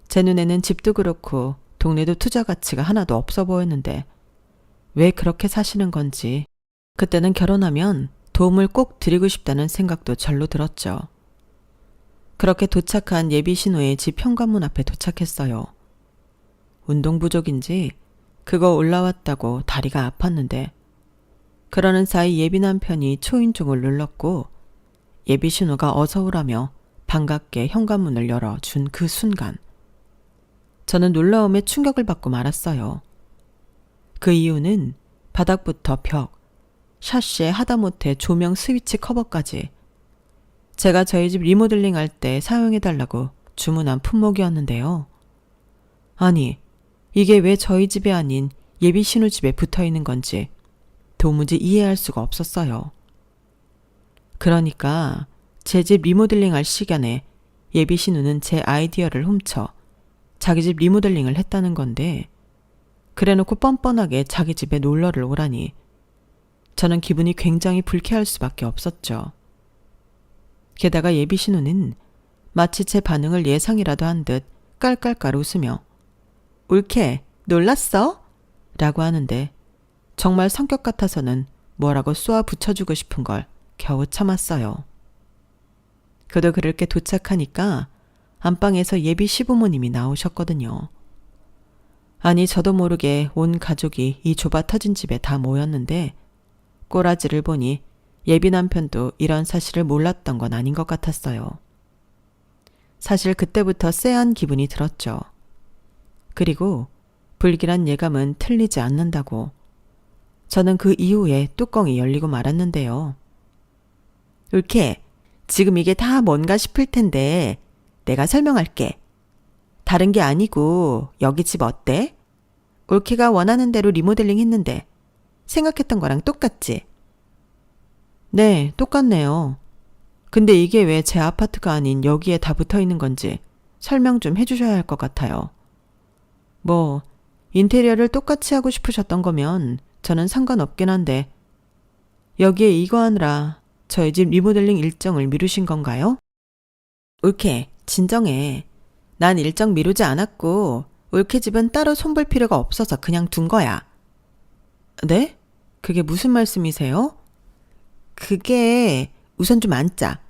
제 눈에는 집도 그렇고 동네도 투자 가치가 하나도 없어 보였는데 왜 그렇게 사시는 건지 그때는 결혼하면 도움을 꼭 드리고 싶다는 생각도 절로 들었죠. 그렇게 도착한 예비 신우의 집 현관문 앞에 도착했어요. 운동 부족인지 그거 올라왔다고 다리가 아팠는데 그러는 사이 예비 남편이 초인종을 눌렀고 예비 신우가 어서 오라며 반갑게 현관문을 열어준 그 순간 저는 놀라움에 충격을 받고 말았어요. 그 이유는 바닥부터 벽, 샤시에 하다못해 조명 스위치 커버까지 제가 저희 집 리모델링 할 때 사용해달라고 주문한 품목이었는데요. 아니, 이게 왜 저희 집이 아닌 예비 신우 집에 붙어 있는 건지 도무지 이해할 수가 없었어요. 그러니까 제 집 리모델링 할 시간에 예비 신우는 제 아이디어를 훔쳐 자기 집 리모델링을 했다는 건데 그래놓고 뻔뻔하게 자기 집에 놀러를 오라니 저는 기분이 굉장히 불쾌할 수밖에 없었죠. 게다가 예비 신우는 마치 제 반응을 예상이라도 한 듯 깔깔깔 웃으며 옳게 놀랐어? 라고 하는데 정말 성격 같아서는 뭐라고 쏘아 붙여주고 싶은 걸 겨우 참았어요. 그도 그럴 게 도착하니까 안방에서 예비 시부모님이 나오셨거든요. 아니 저도 모르게 온 가족이 이 좁아 터진 집에 다 모였는데 꼬라지를 보니 예비 남편도 이런 사실을 몰랐던 건 아닌 것 같았어요. 사실 그때부터 쎄한 기분이 들었죠. 그리고 불길한 예감은 틀리지 않는다고. 저는 그 이후에 뚜껑이 열리고 말았는데요. 울케, 지금 이게 다 뭔가 싶을 텐데 내가 설명할게. 다른 게 아니고 여기 집 어때? 울케가 원하는 대로 리모델링 했는데 생각했던 거랑 똑같지? 네, 똑같네요. 근데 이게 왜 제 아파트가 아닌 여기에 다 붙어 있는 건지 설명 좀 해주셔야 할 것 같아요. 뭐 인테리어를 똑같이 하고 싶으셨던 거면 저는 상관없긴 한데 여기에 이거 하느라 저희 집 리모델링 일정을 미루신 건가요? 울케, 진정해. 난 일정 미루지 않았고 울케 집은 따로 손볼 필요가 없어서 그냥 둔 거야. 네? 그게 무슨 말씀이세요? 그게 우선 좀 앉자.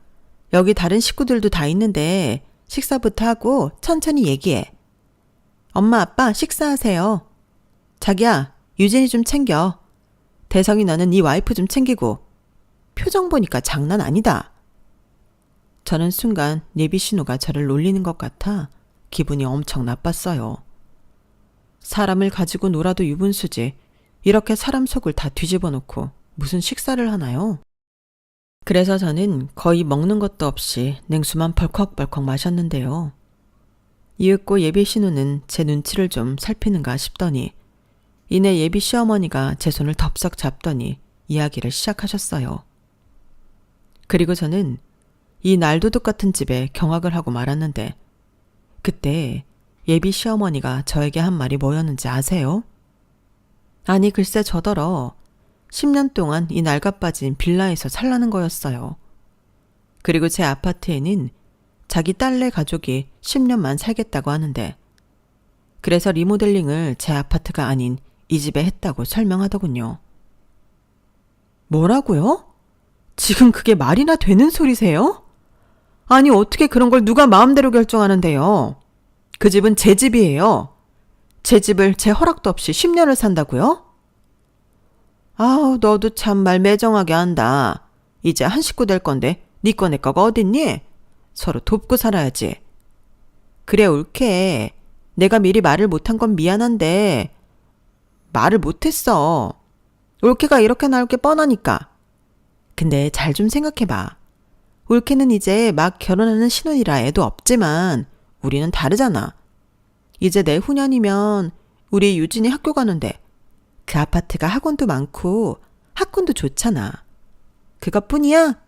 여기 다른 식구들도 다 있는데 식사부터 하고 천천히 얘기해. 엄마 아빠 식사하세요. 자기야, 유진이 좀 챙겨. 대성이 너는 네 와이프 좀 챙기고. 표정 보니까 장난 아니다. 저는 순간 예비 신우가 저를 놀리는 것 같아 기분이 엄청 나빴어요. 사람을 가지고 놀아도 유분수지 이렇게 사람 속을 다 뒤집어 놓고 무슨 식사를 하나요? 그래서 저는 거의 먹는 것도 없이 냉수만 벌컥벌컥 마셨는데요. 이윽고 예비 신우는 제 눈치를 좀 살피는가 싶더니 이내 예비 시어머니가 제 손을 덥석 잡더니 이야기를 시작하셨어요. 그리고 저는 이 날도둑 같은 집에 경악을 하고 말았는데 그때 예비 시어머니가 저에게 한 말이 뭐였는지 아세요? 아니 글쎄 저더러 10년 동안 이 낡아빠진 빌라에서 살라는 거였어요. 그리고 제 아파트에는 자기 딸네 가족이 10년만 살겠다고 하는데 그래서 리모델링을 제 아파트가 아닌 이 집에 했다고 설명하더군요. 뭐라고요? 지금 그게 말이나 되는 소리세요? 아니 어떻게 그런 걸 누가 마음대로 결정하는데요? 그 집은 제 집이에요. 제 집을 제 허락도 없이 10년을 산다고요? 아우 너도 참 말 매정하게 한다. 이제 한 식구 될 건데 네 거 내 거가 어딨니? 서로 돕고 살아야지. 그래 옳게. 내가 미리 말을 못한 건 미안한데 말을 못했어. 올케가 이렇게 나올 게 뻔하니까. 근데 잘 좀 생각해봐. 올케는 이제 막 결혼하는 신혼이라 애도 없지만 우리는 다르잖아. 이제 내후년이면 우리 유진이 학교 가는데 그 아파트가 학원도 많고 학군도 좋잖아. 그것뿐이야?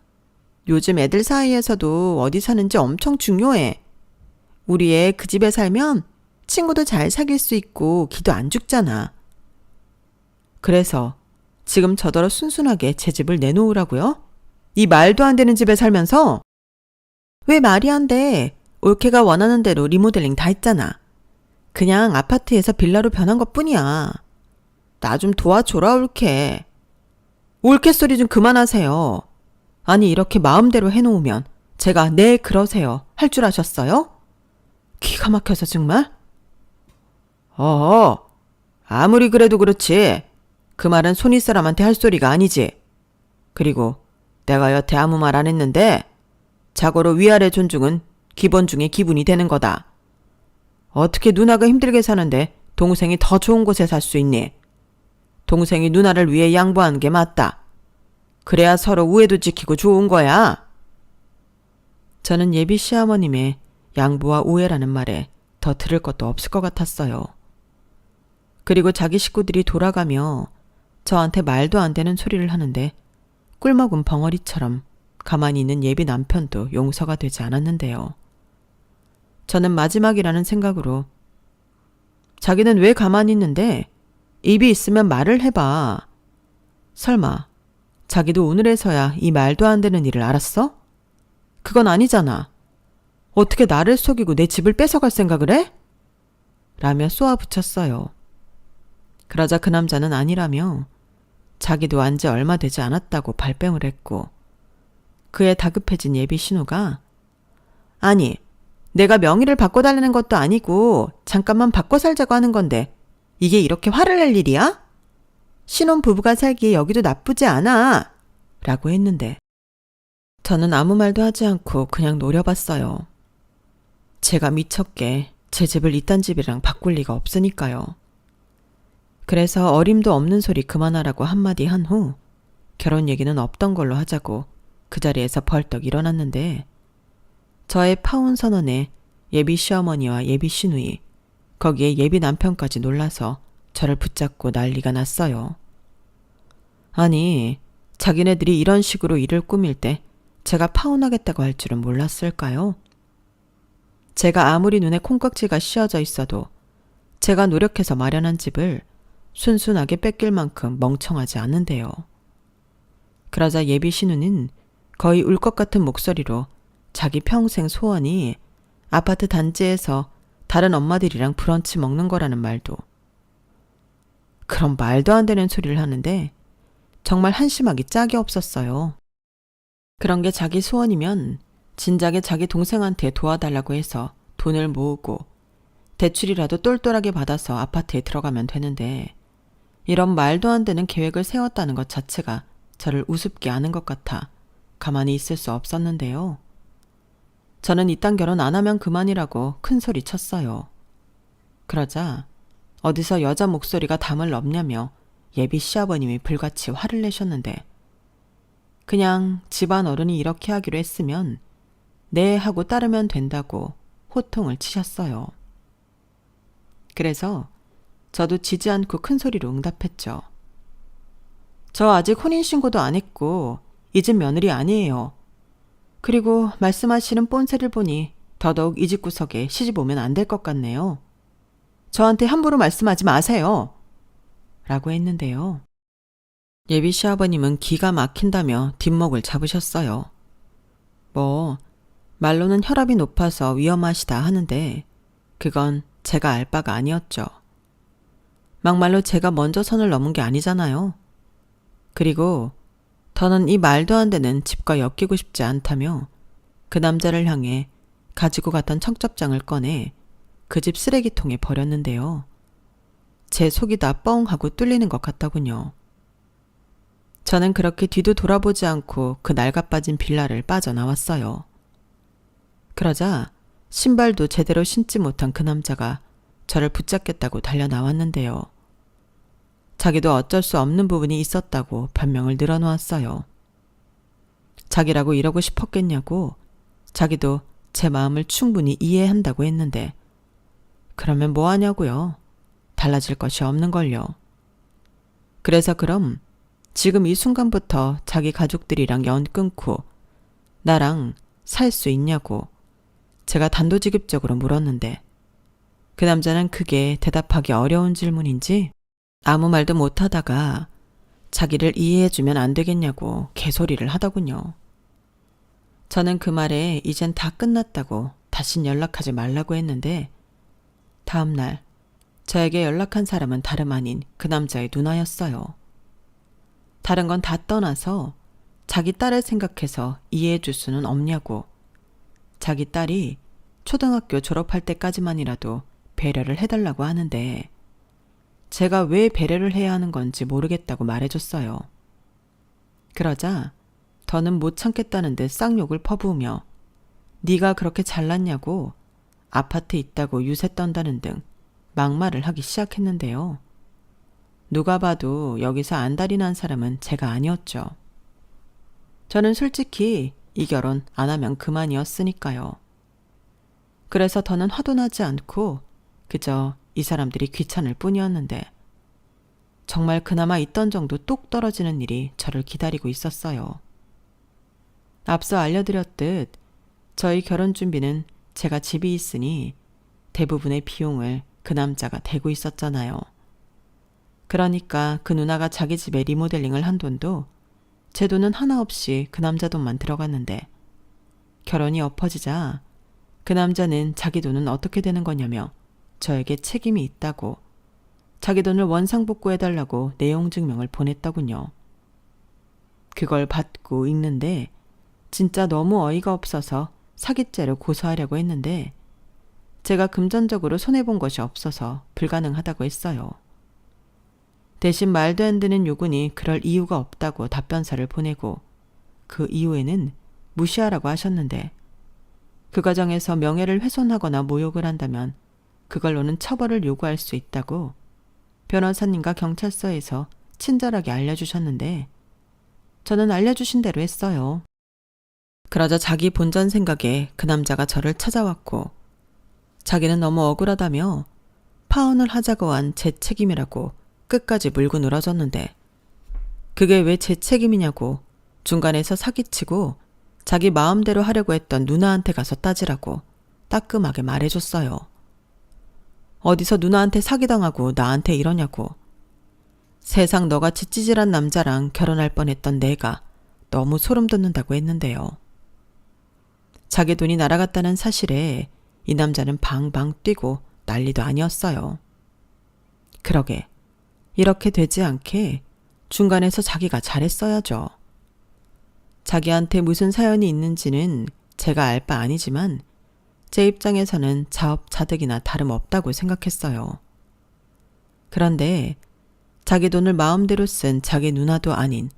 요즘 애들 사이에서도 어디 사는지 엄청 중요해. 우리 애 그 집에 살면 친구도 잘 사귈 수 있고 기도 안 죽잖아. 그래서 지금 저더러 순순하게 제 집을 내놓으라고요? 이 말도 안 되는 집에 살면서? 왜 말이 안 돼? 올케가 원하는 대로 리모델링 다 했잖아. 그냥 아파트에서 빌라로 변한 것뿐이야. 나 좀 도와줘라 올케. 올케 소리 좀 그만하세요. 아니 이렇게 마음대로 해놓으면 제가 네 그러세요 할 줄 아셨어요? 기가 막혀서 정말? 아무리 그래도 그렇지. 그 말은 손윗 사람한테 할 소리가 아니지. 그리고 내가 여태 아무 말 안 했는데 자고로 위아래 존중은 기본 중에 기분이 되는 거다. 어떻게 누나가 힘들게 사는데 동생이 더 좋은 곳에 살 수 있니? 동생이 누나를 위해 양보하는 게 맞다. 그래야 서로 우애도 지키고 좋은 거야. 저는 예비 시어머님의 양보와 우애라는 말에 더 들을 것도 없을 것 같았어요. 그리고 자기 식구들이 돌아가며 저한테 말도 안 되는 소리를 하는데 꿀먹은 벙어리처럼 가만히 있는 예비 남편도 용서가 되지 않았는데요. 저는 마지막이라는 생각으로 자기는 왜 가만히 있는데 입이 있으면 말을 해봐. 설마 자기도 오늘에서야 이 말도 안 되는 일을 알았어? 그건 아니잖아. 어떻게 나를 속이고 내 집을 뺏어갈 생각을 해? 라며 쏘아붙였어요. 그러자 그 남자는 아니라며 자기도 안지 얼마 되지 않았다고 발뺌을 했고 그에 다급해진 예비 신우가 아니 내가 명의를 바꿔달라는 것도 아니고 잠깐만 바꿔 살자고 하는 건데 이게 이렇게 화를 낼 일이야? 신혼 부부가 살기에 여기도 나쁘지 않아 라고 했는데 저는 아무 말도 하지 않고 그냥 노려봤어요. 제가 미쳤게 제 집을 이딴 집이랑 바꿀 리가 없으니까요. 그래서 어림도 없는 소리 그만하라고 한마디 한 후 결혼 얘기는 없던 걸로 하자고 그 자리에서 벌떡 일어났는데 저의 파혼 선언에 예비 시어머니와 예비 시누이, 거기에 예비 남편까지 놀라서 저를 붙잡고 난리가 났어요. 아니, 자기네들이 이런 식으로 일을 꾸밀 때 제가 파혼하겠다고 할 줄은 몰랐을까요? 제가 아무리 눈에 콩깍지가 씌어져 있어도 제가 노력해서 마련한 집을 순순하게 뺏길 만큼 멍청하지 않은데요. 그러자 예비 신우는 거의 울 것 같은 목소리로 자기 평생 소원이 아파트 단지에서 다른 엄마들이랑 브런치 먹는 거라는 말도, 그런 말도 안 되는 소리를 하는데 정말 한심하기 짝이 없었어요. 그런 게 자기 소원이면 진작에 자기 동생한테 도와달라고 해서 돈을 모으고 대출이라도 똘똘하게 받아서 아파트에 들어가면 되는데 이런 말도 안 되는 계획을 세웠다는 것 자체가 저를 우습게 하는 것 같아 가만히 있을 수 없었는데요. 저는 이딴 결혼 안 하면 그만이라고 큰 소리 쳤어요. 그러자 어디서 여자 목소리가 담을 넘냐며 예비 시아버님이 불같이 화를 내셨는데 그냥 집안 어른이 이렇게 하기로 했으면 네 하고 따르면 된다고 호통을 치셨어요. 그래서 저도 지지 않고 큰 소리로 응답했죠. 저 아직 혼인신고도 안 했고 이 집 며느리 아니에요. 그리고 말씀하시는 뽐새를 보니 더더욱 이 집 구석에 시집 오면 안 될 것 같네요. 저한테 함부로 말씀하지 마세요. 라고 했는데요. 예비 시아버님은 기가 막힌다며 뒷목을 잡으셨어요. 뭐 말로는 혈압이 높아서 위험하시다 하는데 그건 제가 알 바가 아니었죠. 막말로 제가 먼저 선을 넘은 게 아니잖아요. 그리고 더는 이 말도 안 되는 집과 엮이고 싶지 않다며 그 남자를 향해 가지고 갔던 청첩장을 꺼내 그 집 쓰레기통에 버렸는데요. 제 속이 다 뻥 하고 뚫리는 것 같더군요. 저는 그렇게 뒤도 돌아보지 않고 그 낡아빠진 빌라를 빠져나왔어요. 그러자 신발도 제대로 신지 못한 그 남자가 저를 붙잡겠다고 달려나왔는데요. 자기도 어쩔 수 없는 부분이 있었다고 변명을 늘어놓았어요. 자기라고 이러고 싶었겠냐고, 자기도 제 마음을 충분히 이해한다고 했는데 그러면 뭐 하냐고요. 달라질 것이 없는걸요. 그래서 그럼 지금 이 순간부터 자기 가족들이랑 연 끊고 나랑 살 수 있냐고 제가 단도직입적으로 물었는데 그 남자는 그게 대답하기 어려운 질문인지 아무 말도 못하다가 자기를 이해해주면 안 되겠냐고 개소리를 하더군요. 저는 그 말에 이젠 다 끝났다고 다신 연락하지 말라고 했는데 다음날 저에게 연락한 사람은 다름 아닌 그 남자의 누나였어요. 다른 건 다 떠나서 자기 딸을 생각해서 이해해 줄 수는 없냐고, 자기 딸이 초등학교 졸업할 때까지만이라도 배려를 해달라고 하는데 제가 왜 배려를 해야 하는 건지 모르겠다고 말해줬어요. 그러자 더는 못 참겠다는 듯 쌍욕을 퍼부으며 네가 그렇게 잘났냐고, 아파트 있다고 유세 떤다는 등 막말을 하기 시작했는데요. 누가 봐도 여기서 안달이 난 사람은 제가 아니었죠. 저는 솔직히 이 결혼 안 하면 그만이었으니까요. 그래서 더는 화도 나지 않고 그저 이 사람들이 귀찮을 뿐이었는데 정말 그나마 있던 정도 똑 떨어지는 일이 저를 기다리고 있었어요. 앞서 알려드렸듯 저희 결혼 준비는 제가 집이 있으니 대부분의 비용을 그 남자가 대고 있었잖아요. 그러니까 그 누나가 자기 집에 리모델링을 한 돈도 제 돈은 하나 없이 그 남자 돈만 들어갔는데 결혼이 엎어지자 그 남자는 자기 돈은 어떻게 되는 거냐며 저에게 책임이 있다고 자기 돈을 원상복구해달라고 내용 증명을 보냈더군요. 그걸 받고 읽는데 진짜 너무 어이가 없어서 사기죄로 고소하려고 했는데 제가 금전적으로 손해본 것이 없어서 불가능하다고 했어요. 대신 말도 안 되는 요구니 그럴 이유가 없다고 답변서를 보내고 그 이후에는 무시하라고 하셨는데 그 과정에서 명예를 훼손하거나 모욕을 한다면 그걸로는 처벌을 요구할 수 있다고 변호사님과 경찰서에서 친절하게 알려주셨는데 저는 알려주신 대로 했어요. 그러자 자기 본전 생각에 그 남자가 저를 찾아왔고 자기는 너무 억울하다며 파혼을 하자고 한 제 책임이라고 끝까지 물고 늘어졌는데 그게 왜 제 책임이냐고 중간에서 사기치고 자기 마음대로 하려고 했던 누나한테 가서 따지라고 따끔하게 말해줬어요. 어디서 누나한테 사기당하고 나한테 이러냐고. 세상 너같이 찌질한 남자랑 결혼할 뻔했던 내가 너무 소름 돋는다고 했는데요. 자기 돈이 날아갔다는 사실에 이 남자는 방방 뛰고 난리도 아니었어요. 그러게 이렇게 되지 않게 중간에서 자기가 잘했어야죠. 자기한테 무슨 사연이 있는지는 제가 알 바 아니지만 제 입장에서는 자업자득이나 다름없다고 생각했어요. 그런데 자기 돈을 마음대로 쓴 자기 누나도 아닌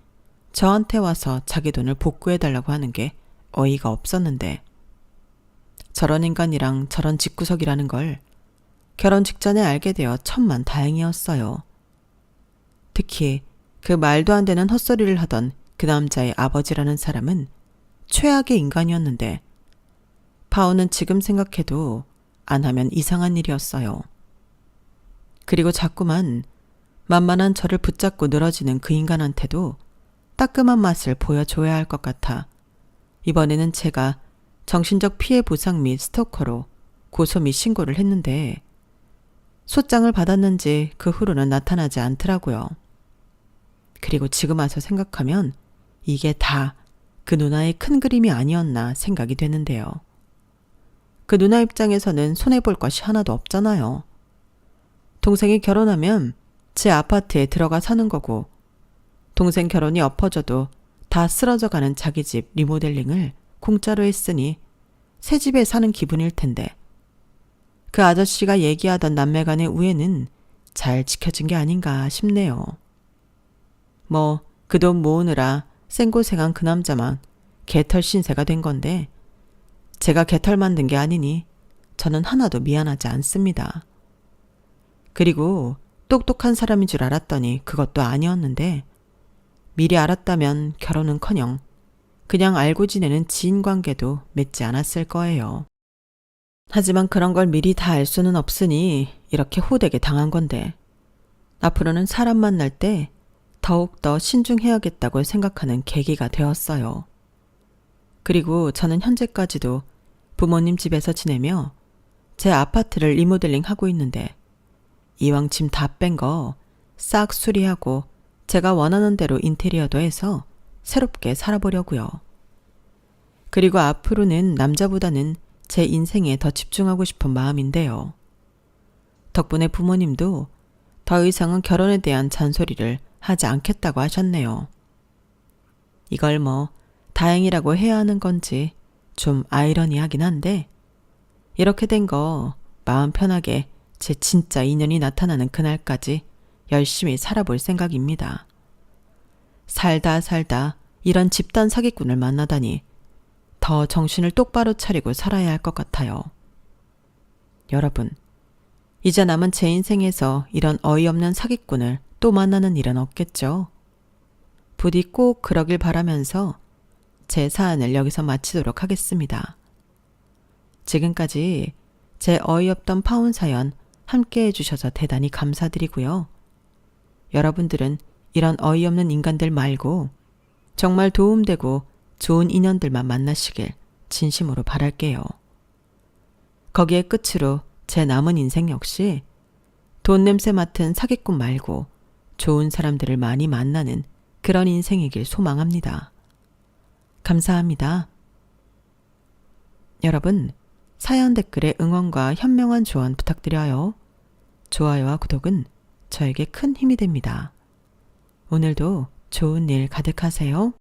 저한테 와서 자기 돈을 복구해달라고 하는 게 어이가 없었는데 저런 인간이랑 저런 집구석이라는 걸 결혼 직전에 알게 되어 천만 다행이었어요. 특히 그 말도 안 되는 헛소리를 하던 그 남자의 아버지라는 사람은 최악의 인간이었는데 파혼은 지금 생각해도 안 하면 이상한 일이었어요. 그리고 자꾸만 만만한 저를 붙잡고 늘어지는 그 인간한테도 따끔한 맛을 보여줘야 할 것 같아 이번에는 제가 정신적 피해 보상 및 스토커로 고소 및 신고를 했는데 소장을 받았는지 그 후로는 나타나지 않더라고요. 그리고 지금 와서 생각하면 이게 다 그 누나의 큰 그림이 아니었나 생각이 되는데요. 그 누나 입장에서는 손해볼 것이 하나도 없잖아요. 동생이 결혼하면 제 아파트에 들어가 사는 거고 동생 결혼이 엎어져도 다 쓰러져가는 자기 집 리모델링을 공짜로 했으니 새 집에 사는 기분일 텐데 그 아저씨가 얘기하던 남매 간의 우애는 잘 지켜진 게 아닌가 싶네요. 뭐 그 돈 모으느라 생고생한 그 남자만 개털 신세가 된 건데 제가 개털 만든 게 아니니 저는 하나도 미안하지 않습니다. 그리고 똑똑한 사람인 줄 알았더니 그것도 아니었는데 미리 알았다면 결혼은커녕 그냥 알고 지내는 지인 관계도 맺지 않았을 거예요. 하지만 그런 걸 미리 다 알 수는 없으니 이렇게 호되게 당한 건데 앞으로는 사람 만날 때 더욱더 신중해야겠다고 생각하는 계기가 되었어요. 그리고 저는 현재까지도 부모님 집에서 지내며 제 아파트를 리모델링 하고 있는데 이왕 짐 다 뺀 거 싹 수리하고 제가 원하는 대로 인테리어도 해서 새롭게 살아보려고요. 그리고 앞으로는 남자보다는 제 인생에 더 집중하고 싶은 마음인데요. 덕분에 부모님도 더 이상은 결혼에 대한 잔소리를 하지 않겠다고 하셨네요. 이걸 뭐 다행이라고 해야 하는 건지 좀 아이러니하긴 한데 이렇게 된 거 마음 편하게 제 진짜 인연이 나타나는 그날까지 열심히 살아볼 생각입니다. 살다 이런 집단 사기꾼을 만나다니 더 정신을 똑바로 차리고 살아야 할 것 같아요. 여러분, 이제 남은 제 인생에서 이런 어이없는 사기꾼을 또 만나는 일은 없겠죠? 부디 꼭 그러길 바라면서 제 사안을 여기서 마치도록 하겠습니다. 지금까지 제 어이없던 파혼 사연 함께 해주셔서 대단히 감사드리고요. 여러분들은 이런 어이없는 인간들 말고 정말 도움되고 좋은 인연들만 만나시길 진심으로 바랄게요. 거기에 끝으로 제 남은 인생 역시 돈 냄새 맡은 사기꾼 말고 좋은 사람들을 많이 만나는 그런 인생이길 소망합니다. 감사합니다. 여러분, 사연 댓글에 응원과 현명한 조언 부탁드려요. 좋아요와 구독은 저에게 큰 힘이 됩니다. 오늘도 좋은 일 가득하세요.